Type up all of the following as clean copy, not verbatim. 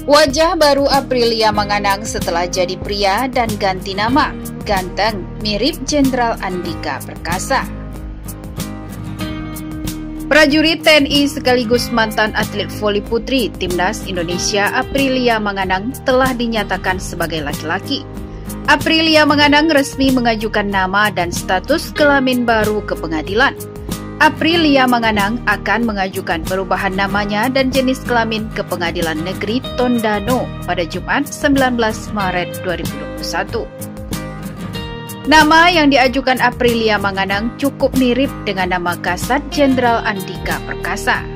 Wajah baru Aprilia Manganang setelah jadi pria dan ganti nama. Ganteng, mirip Jenderal Andika Perkasa. Prajurit TNI sekaligus mantan atlet voli putri Timnas Indonesia Aprilia Manganang telah dinyatakan sebagai laki-laki. Aprilia Manganang resmi mengajukan nama dan status kelamin baru ke pengadilan. Aprilia Manganang akan mengajukan perubahan namanya dan jenis kelamin ke Pengadilan Negeri Tondano pada Jumat 19 Maret 2021. Nama yang diajukan Aprilia Manganang cukup mirip dengan nama Kasat Jenderal Andika Perkasa.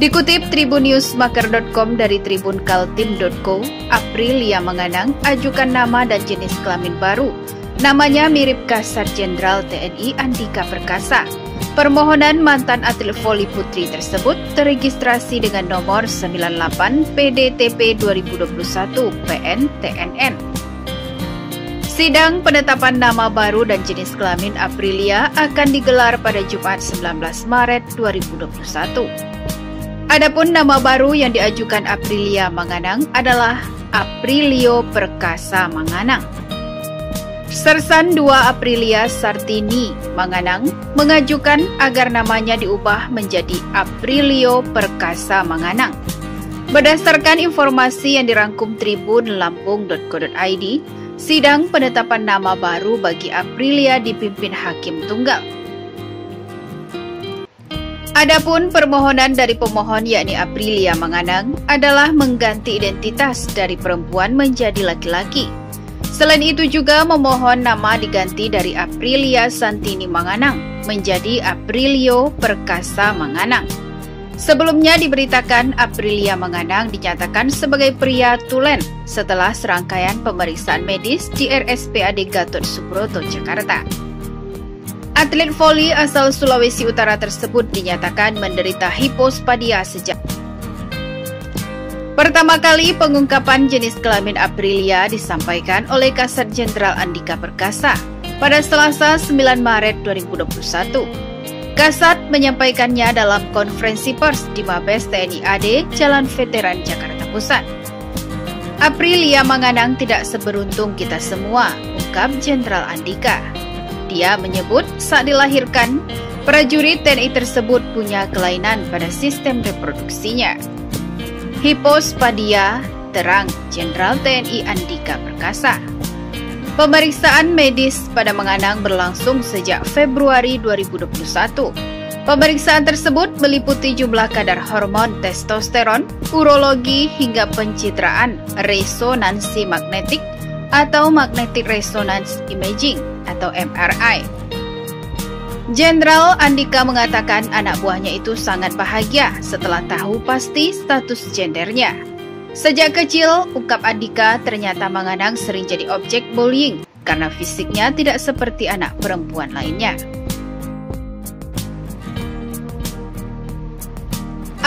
Dikutip tribunnewsmaker.com dari tribunkaltim.co, Aprilia Manganang ajukan nama dan jenis kelamin baru. Namanya mirip Kasat Jenderal TNI Andika Perkasa. Permohonan mantan atlet voli putri tersebut teregistrasi dengan nomor 98 PDTP 2021 PN-TNN. Sidang penetapan nama baru dan jenis kelamin Aprilia akan digelar pada Jumat 19 Maret 2021. Adapun nama baru yang diajukan Aprilia Manganang adalah Aprilio Perkasa Manganang. Sersan 2 Aprilia Sartini Manganang mengajukan agar namanya diubah menjadi Aprilio Perkasa Manganang. Berdasarkan informasi yang dirangkum Tribun Lampung.co.id, sidang penetapan nama baru bagi Aprilia dipimpin Hakim Tunggal. Adapun permohonan dari pemohon yakni Aprilia Manganang adalah mengganti identitas dari perempuan menjadi laki-laki. Selain itu juga memohon nama diganti dari Aprilia Santini Manganang menjadi Aprilio Perkasa Manganang. Sebelumnya diberitakan Aprilia Manganang dinyatakan sebagai pria tulen setelah serangkaian pemeriksaan medis di RSPAD Gatot Subroto, Jakarta. Atlet voli asal Sulawesi Utara tersebut dinyatakan menderita hipospadia sejak pertama kali. Pengungkapan jenis kelamin Aprilia disampaikan oleh Kasat Jenderal Andika Perkasa pada Selasa 9 Maret 2021. Kasat menyampaikannya dalam konferensi pers di Mabes TNI AD Jalan Veteran Jakarta Pusat. Aprilia Manganang tidak seberuntung kita semua, ungkap Jenderal Andika. Dia menyebut saat dilahirkan, prajurit TNI tersebut punya kelainan pada sistem reproduksinya. Hipospadia, terang Jenderal TNI Andika Perkasa. Pemeriksaan medis pada Manganang berlangsung sejak Februari 2021. Pemeriksaan tersebut meliputi jumlah kadar hormon testosteron, urologi hingga pencitraan resonansi magnetik atau magnetic resonance imaging atau MRI. Jenderal Andika mengatakan anak buahnya itu sangat bahagia setelah tahu pasti status gendernya. Sejak kecil, ungkap Andika, ternyata Manganang sering jadi objek bullying karena fisiknya tidak seperti anak perempuan lainnya.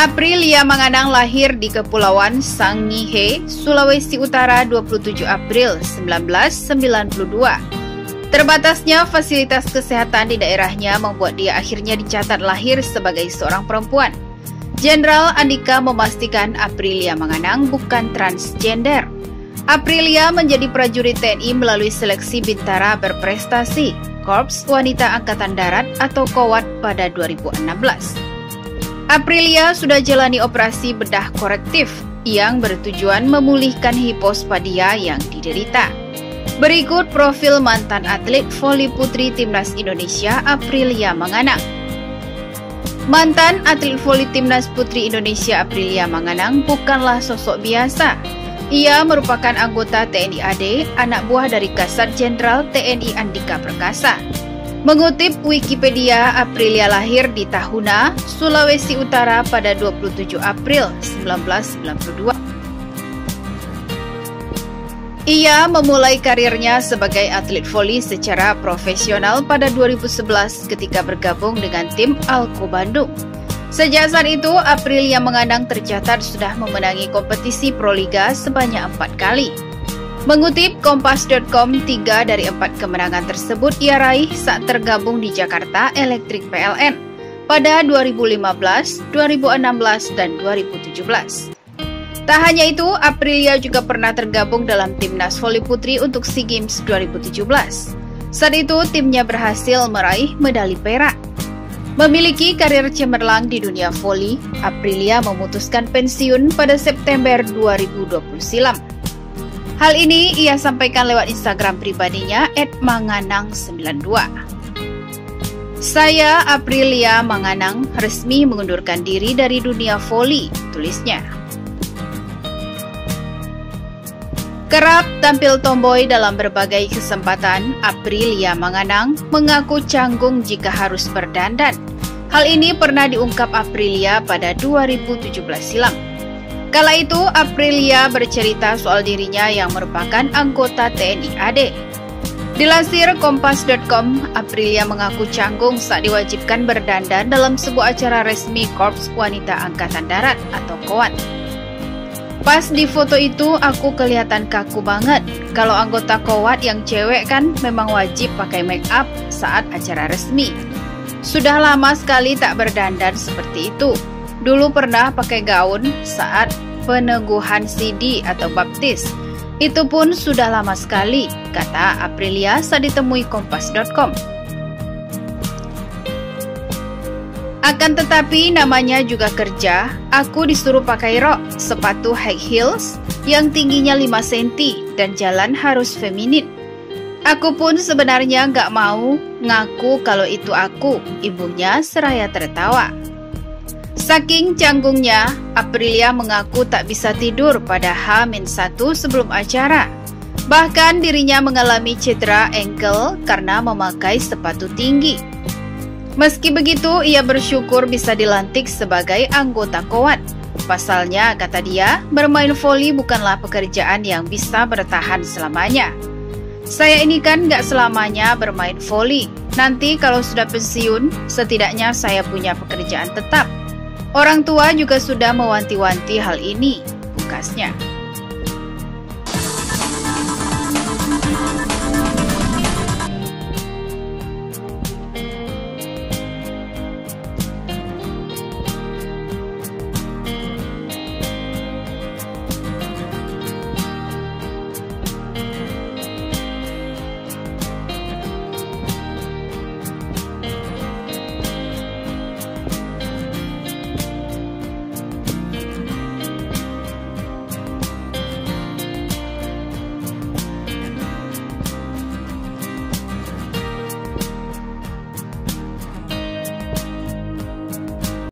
Aprilia Manganang lahir di Kepulauan Sangihe, Sulawesi Utara 27 April 1992. Terbatasnya fasilitas kesehatan di daerahnya membuat dia akhirnya dicatat lahir sebagai seorang perempuan. Jenderal Andika memastikan Aprilia Manganang bukan transgender. Aprilia menjadi prajurit TNI melalui seleksi bintara berprestasi, Korps Wanita Angkatan Darat atau KOWAT pada 2016. Aprilia sudah jalani operasi bedah korektif yang bertujuan memulihkan hipospadia yang diderita. Berikut profil mantan atlet voli putri Timnas Indonesia Aprilia Manganang. Mantan atlet voli Timnas Putri Indonesia Aprilia Manganang bukanlah sosok biasa. Ia merupakan anggota TNI AD, anak buah dari Kasat Jenderal TNI Andika Perkasa. Mengutip Wikipedia, Aprilia lahir di Tahuna, Sulawesi Utara pada 27 April 1992. Ia memulai karirnya sebagai atlet voli secara profesional pada 2011 ketika bergabung dengan tim Alko Bandung. Sejak saat itu, Aprilia Manganang tercatat sudah memenangi kompetisi Proliga sebanyak 4 kali. Mengutip Kompas.com, 3 dari 4 kemenangan tersebut ia raih saat tergabung di Jakarta Electric PLN. pada 2015, 2016, dan 2017. Tak hanya itu, Aprilia juga pernah tergabung dalam timnas voli putri untuk SEA Games 2017. Saat itu, timnya berhasil meraih medali perak. Memiliki karir cemerlang di dunia voli, Aprilia memutuskan pensiun pada September 2020 silam. Hal ini ia sampaikan lewat Instagram pribadinya @manganang92. Saya, Aprilia Manganang, resmi mengundurkan diri dari dunia voli, tulisnya. Kerap tampil tomboy dalam berbagai kesempatan, Aprilia Manganang mengaku canggung jika harus berdandan. Hal ini pernah diungkap Aprilia pada 2017 silam. Kala itu, Aprilia bercerita soal dirinya yang merupakan anggota TNI AD. Dilansir Kompas.com, Aprilia mengaku canggung saat diwajibkan berdandan dalam sebuah acara resmi Korps Wanita Angkatan Darat atau KOWAT. Pas di foto itu, aku kelihatan kaku banget. Kalau anggota KOWAT yang cewek kan memang wajib pakai make up saat acara resmi. Sudah lama sekali tak berdandan seperti itu. Dulu pernah pakai gaun saat peneguhan CD atau baptis. Itu pun sudah lama sekali, kata Aprilia saat ditemui Kompas.com. Akan tetapi namanya juga kerja, aku disuruh pakai rok, sepatu high heels yang tingginya 5 cm dan jalan harus feminin. Aku pun sebenarnya nggak mau ngaku kalau itu aku, ibunya seraya tertawa. Saking canggungnya, Aprilia mengaku tak bisa tidur pada H-1 sebelum acara. Bahkan dirinya mengalami cedera ankle karena memakai sepatu tinggi. Meski begitu, ia bersyukur bisa dilantik sebagai anggota KOWAT. Pasalnya, kata dia, bermain voli bukanlah pekerjaan yang bisa bertahan selamanya. Saya ini kan nggak selamanya bermain voli. Nanti kalau sudah pensiun, setidaknya saya punya pekerjaan tetap. Orang tua juga sudah mewanti-wanti hal ini, pungkasnya.